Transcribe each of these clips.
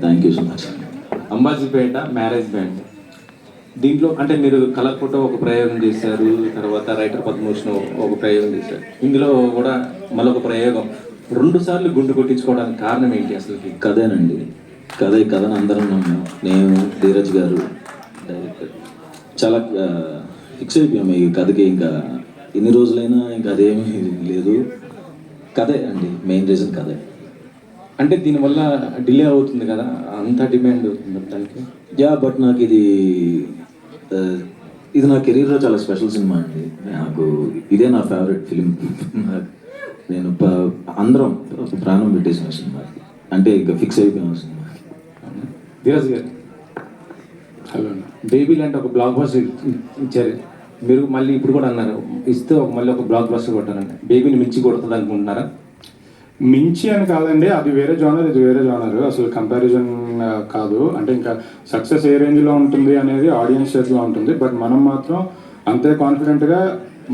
Thank you so much. Ambajipeta marriage band, దీంట్లో అంటే మీరు కలర్ ఫోటో ఒక ప్రయోగం చేశారు, తర్వాత రైటర్ పద్మభూషణ్ ఒక ప్రయోగం చేశారు, ఇందులో కూడా మరొక ప్రయోగం, 2 సార్లు గుండు కొట్టించుకోవడానికి కారణం ఏంటి అసలుకి? కథేనండి, కథను అందరం నమ్మాం. నేను, ధీరజ్ గారు, డైరెక్టర్ చాలా ఫిక్స్ అయిపోయాము ఈ కథకి. ఇంకా ఎన్ని రోజులైనా ఇంకా అదేమీ లేదు, కథే అండి మెయిన్ రీజన్, కథే. అంటే దీనివల్ల డిలే అవుతుంది కదా, అంత డిమాండ్ అవుతుంది దానికి. యా, బట్ నాకు ఇది నా కెరీర్లో చాలా స్పెషల్ సినిమా అండి. నాకు ఇదే నా ఫేవరెట్ ఫిలిం. నేను అందరం ప్రాణం పెట్టేసిన సినిమా అంటే ఇక ఫిక్స్ అయిపోయిన సినిమా. ధీరజ్ గారు, హలో, బేబీ లాంటి ఒక బ్లాక్ బస్టర్ ఇచ్చారు మీరు, మళ్ళీ ఇప్పుడు కూడా అన్నారు ఇస్తే మళ్ళీ ఒక బ్లాక్ బస్టర్ కొట్టారండి. బేబీని మించి కొడుతుంది అనుకుంటున్నారా? మించి అని కాదండి, అది వేరే జానర్, ఇది వేరే జానర్, అసలు కంపారిజన్ కాదు. అంటే ఇంకా సక్సెస్ ఏ రేంజ్లో ఉంటుంది అనేది ఆడియన్స్ చేతిలో ఉంటుంది. బట్ మనం మాత్రం అంతే కాన్ఫిడెంట్గా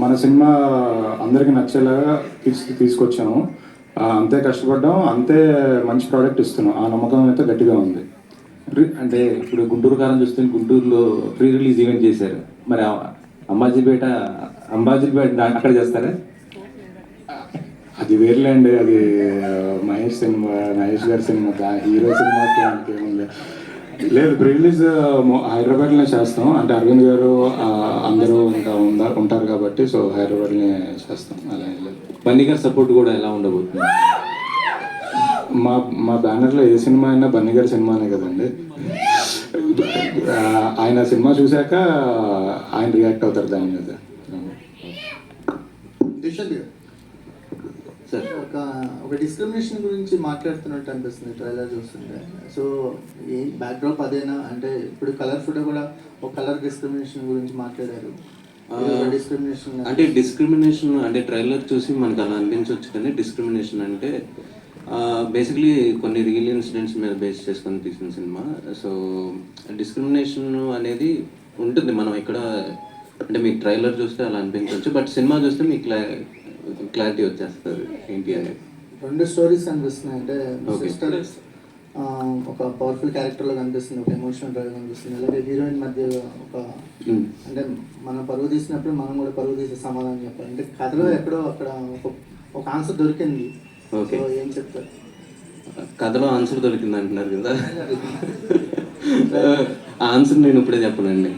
మన సినిమా అందరికీ నచ్చేలాగా తీసుకొచ్చాము, అంతే కష్టపడ్డాం, అంతే మంచి ప్రోడక్ట్ ఇస్తున్నాం. ఆ నమ్మకం అయితే గట్టిగా ఉంది. అంటే ఇప్పుడు గుంటూరు కారం చూస్తే గుంటూరులో ప్రీ రిలీజ్ ఈవెంట్ చేశారు, మరి అంబాజీపేట అక్కడ చేస్తారా? అది వేర్లేండి, అది మహేష్ గారి సినిమా, హీరో సినిమాకి ఏముంది లేదు. ప్రీ రిలీజ్ హైదరాబాద్లోనే చేస్తాం, అంటే అరవింద్ గారు అందరూ ఇంకా ఉంటారు కాబట్టి, సో హైదరాబాద్లోనే చేస్తాం. అలా లేదు. బన్నీ గారి సపోర్ట్ కూడా ఎలా ఉండబోతుంది? మా బ్యానర్లో ఏ సినిమా అయినా బన్నీ గారి సినిమానే కదండి. ఆయన సినిమా చూశాక ఆయన రియాక్ట్ అవుతారు దాని మీద. ఒక డిస్క్రిమినేషన్ గురించి మాట్లాడుతున్నట్టు అనిపిస్తుంది ట్రైలర్ చూస్తుంటే. సో ఈ బ్యాక్డ్రాప్ అదేనా? అంటే ఇప్పుడు కలర్ ఫోటో కూడా ఒక కలర్ డిస్క్రిమినేషన్ గురించి మాట్లాడారు. డిస్క్రిమినేషన్ అంటే ట్రైలర్ చూసి మనకు అలా అనిపించవచ్చు, కానీ డిస్క్రిమినేషన్ అంటే బేసిక్లీ కొన్ని రియల్ ఇన్సిడెంట్స్ మీద బేస్ చేసుకొని తీసిన సినిమా. సో డిస్క్రిమినేషన్ అనేది ఉంటుంది. మనం ఇక్కడ అంటే మీకు ట్రైలర్ చూస్తే అలా అనిపించవచ్చు, బట్ సినిమా చూస్తే మీకు క్లారిటీ వచ్చేస్తుంది ఏంటి అనేది. 2 స్టోరీస్ కనిపిస్తున్నాయి. అంటే సిస్టర్ ఒక పవర్ఫుల్ క్యారెక్టర్లో కనిపిస్తుంది, ఒక ఎమోషనల్ డ్రైవ్ కనిపిస్తుంది. అలాగే హీరోయిన్ మధ్య ఒక అంటే మనం పరువు తీసినప్పుడు మనం కూడా పరువు తీసే సమాధానం చెప్పాలి. అంటే కథలో ఎక్కడో అక్కడ ఒక ఆన్సర్ దొరికింది. ఓకే, ఏం చెప్తారు? కథలో ఆన్సర్ దొరికింది అంటున్నారు కదా, ఆన్సర్ నేను ఇప్పుడే చెప్పనండి.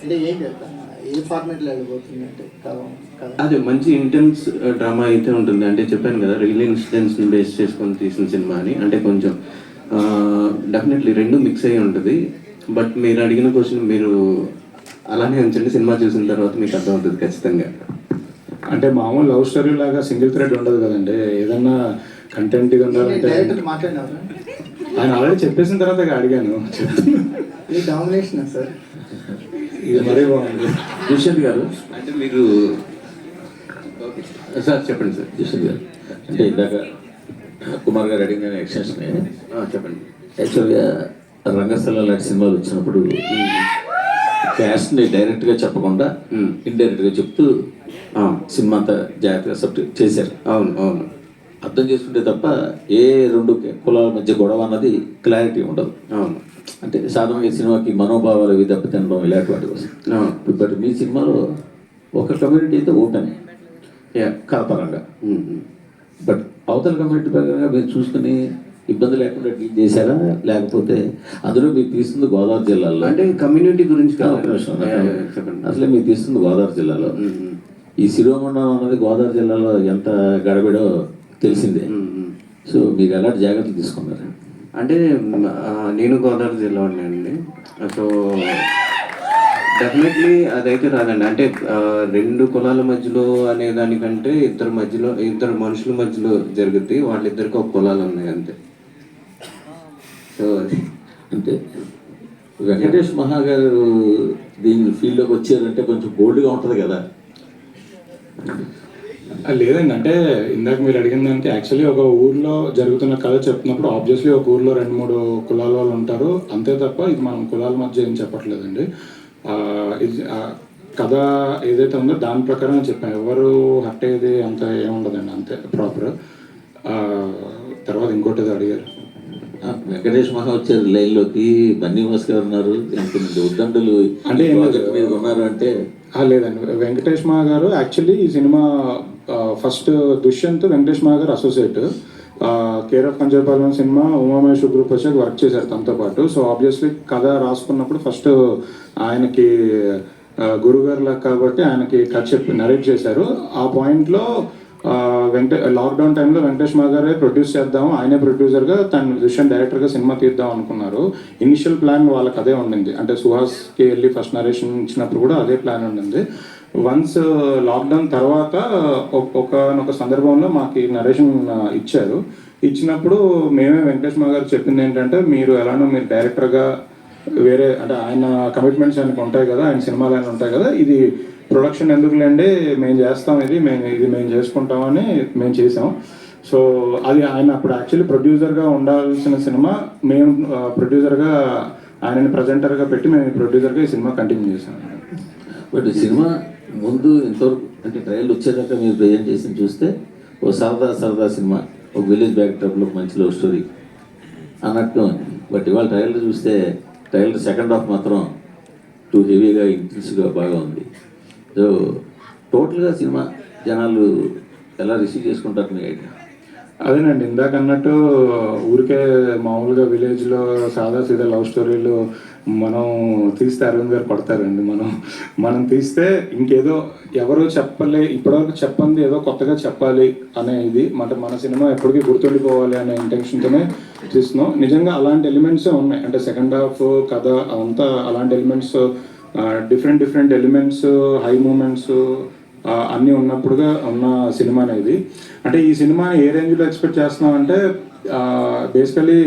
అంటే ఏం చెప్తాను, ఏ ఫార్మేట్లో వెళ్ళిపోతుంది అంటే అదే మంచి ఇంటెన్స్ డ్రామా అయితే ఉంటుంది. అంటే చెప్పాను కదా, రియల్ ఇన్సిడెంట్స్ని బేస్ చేసుకొని తీసిన సినిమా అని. అంటే కొంచెం డెఫినెట్లీ 2 మిక్స్ అయ్యి ఉంటుంది. బట్ మీరు అడిగిన క్వశ్చన్ మీరు అలానే ఉంచండి, సినిమా చూసిన తర్వాత మీకు అర్థమవుతుంది ఖచ్చితంగా. అంటే మామూలు లవ్ స్టోరీ లాగా సింగిల్ థ్రెడ్ ఉండదు కదండి, ఏదన్నా కంటెంట్గా ఉండాలంటే. ఆయన ఆల్రెడీ చెప్పేసిన తర్వాత అడిగాను. డామినేషన్ సార్, ఇది మరీ బాగుంది. దుష్యంత్ గారు, అంటే మీరు సార్ చెప్పండి సార్. దుష్యంత్ గారు అంటే ఇందాక కుమార్ గారు అడిగిన ఎక్స్టెన్షన్ చెప్పండి. యాక్చువల్గా రంగస్థలం లాంటి సినిమాలు వచ్చినప్పుడు క్యాస్ట్ని డైరెక్ట్గా చెప్పకుండా ఇండైరెక్ట్గా చెప్తూ సినిమా అంతా జాగ్రత్తగా సబ్జెక్ట్ చేశారు. అవును అవును, అర్థం చేసుకుంటే తప్ప ఏ 2 కులాల మధ్య గొడవ అన్నది క్లారిటీ ఉండదు. అవును, అంటే సాధారణంగా సినిమాకి మనోభావాలు అవి దెబ్బతినడం ఇలాంటి కోసం. బట్ మీ సినిమాలో ఒక కమ్యూనిటీ అయితే ఓపెన్ కథపరంగా, బట్ అవతల కమ్యూనిటీ పరంగా మీరు చూసుకుని ఇబ్బంది లేకుండా డీల్ చేశారా? లేకపోతే అందులో మీరు తీస్తుంది గోదావరి జిల్లాలో, అంటే కమ్యూనిటీ గురించి అసలే మీరు తీస్తుంది గోదావరి జిల్లాలో. ఈ శిరోమండలం అన్నది గోదావరి జిల్లాలో ఎంత గడబిడో తెలిసిందే. సో మీరు ఎలాంటి జాగ్రత్తలు తీసుకున్నారు? అంటే నేను గోదావరి జిల్లా ఉన్నానండి. సో డెఫినెట్లీ అదైతే రాదండి. అంటే 2 కులాల మధ్యలో అనే దానికంటే ఇద్దరు మనుషుల మధ్యలో జరుగుద్ది. వాళ్ళిద్దరికి ఒక కులాలు ఉన్నాయి అంతే. సో అంటే వెంకటేష్ మహా గారు దీని ఫీల్డ్లోకి వచ్చారంటే కొంచెం బోల్డ్గా ఉంటుంది కదా. లేదండి, అంటే ఇందాక మీరు అడిగిందంటే యాక్చువల్లీ ఒక ఊర్లో జరుగుతున్న కథ చెప్తున్నప్పుడు ఆబ్వియస్లీ ఒక ఊర్లో 2-3 కులాల వాళ్ళు ఉంటారు, అంతే తప్ప ఇది మనం కులాల మధ్య ఏం చెప్పట్లేదండి. ఇది కథ ఏదైతే ఉందో దాని ప్రకారం చెప్పాను. ఎవరు హర్ట్ అయ్యేది అంత ఏముండదండి, అంతే ప్రాపర్. తర్వాత ఇంకోటి అడిగారు. వెంకటేష్ మహా వచ్చారు లైన్లోకి, బన్నీ మాస్ గారు ఉన్నారు, ఎంతమంది ఉద్దండులు అంటే ఏం లేదు. ప్రాజెక్ట్ మీద ఉన్నారు అంటే లేదండి, వెంకటేష్ మహా గారు యాక్చువల్లీ ఈ సినిమా ఫస్ట్ దుష్యంత్ వెంకటేష్ మహా గారు associate, care of Kancharapalem cinema Umameshwar group వచ్చాక వర్క్ చేశారు తనతో పాటు. సో ఆబ్వియస్లీ కథ రాసుకున్నప్పుడు ఫస్ట్ ఆయనకి గురుగారు లాగా కాబట్టి ఆయనకి కథ చెప్పి నరేట్ చేశారు. ఆ పాయింట్లో లాక్డౌన్ టైంలో వెంకటేష్ మహా గారే ప్రొడ్యూస్ చేద్దాం, ఆయనే ప్రొడ్యూసర్గా తన దుష్యంత్ డైరెక్టర్గా సినిమా తీద్దాం అనుకున్నారు. ఇనిషియల్ ప్లాన్ వాళ్ళకి అదే ఉండింది, అంటే సుహాస్కి వెళ్ళి ఫస్ట్ నరేషన్ ఇచ్చినప్పుడు కూడా అదే ప్లాన్ ఉండింది. వన్స్ లాక్డౌన్ తర్వాత ఒక సందర్భంలో మాకు నరేషన్ ఇచ్చారు. ఇచ్చినప్పుడు మేమే వెంకటేష్ మహా గారు చెప్పింది ఏంటంటే, మీరు ఎలానో మీరు డైరెక్టర్గా వేరే అంటే ఆయన కమిట్మెంట్స్ ఆయనకు ఉంటాయి కదా, ఆయన సినిమాలు ఆయన ఉంటాయి కదా, ఇది ప్రొడక్షన్ ఎందుకులేండి మేము చేస్తాం, ఇది మేము చేసుకుంటామని మేము చేసాం. సో అది ఆయన అప్పుడు యాక్చువల్లీ ప్రొడ్యూసర్గా ఉండాల్సిన సినిమా మేము ప్రొడ్యూసర్గా ఆయనని ప్రజెంటర్గా పెట్టి మేము ప్రొడ్యూసర్గా ఈ సినిమా కంటిన్యూ చేసాం. బట్ ఈ సినిమా ముందు ఇంతవరకు అంటే ట్రయల్ వచ్చేదాకా మీరు ప్రజెంట్ చేసి చూస్తే ఓ సరదా సినిమా, ఒక విలేజ్ బ్యాక్డ్రాప్లో మంచి లవ్ స్టోరీ అన్నట్టు ఉంది. బట్ ఇవాళ ట్రయల్ చూస్తే ట్రయల్ సెకండ్ హాఫ్ మాత్రం టూ హెవీగా ఇంటెన్స్గా బాగా ఉంది. సో టోటల్గా సినిమా జనాలు ఎలా రిసీవ్ చేసుకుంటారు మీ ఐడియా? అదేనండి, ఇందాక అన్నట్టు ఊరికే మామూలుగా విలేజ్లో సీదా లవ్ స్టోరీలు మనం తీస్తే అరవింద్ గారు కొడతారండి. మనం తీస్తే ఇంకేదో ఎవరు ఇప్పటివరకు చెప్పండి ఏదో కొత్తగా చెప్పాలి అనే ఇది మన సినిమా ఎప్పటికీ గుర్తుండిపోవాలి అనే ఇంటెన్షన్తోనే తీస్తున్నాం. నిజంగా అలాంటి ఎలిమెంట్సే ఉన్నాయి, అంటే సెకండ్ హాఫ్ కథ అంతా అలాంటి elements, different elements, high moments అన్నీ ఉన్నప్పుడుగా ఉన్న సినిమా అనేది. అంటే ఈ సినిమాని ఏ రేంజ్లో ఎక్స్పెక్ట్ చేస్తున్నాం అంటే బేసికలీ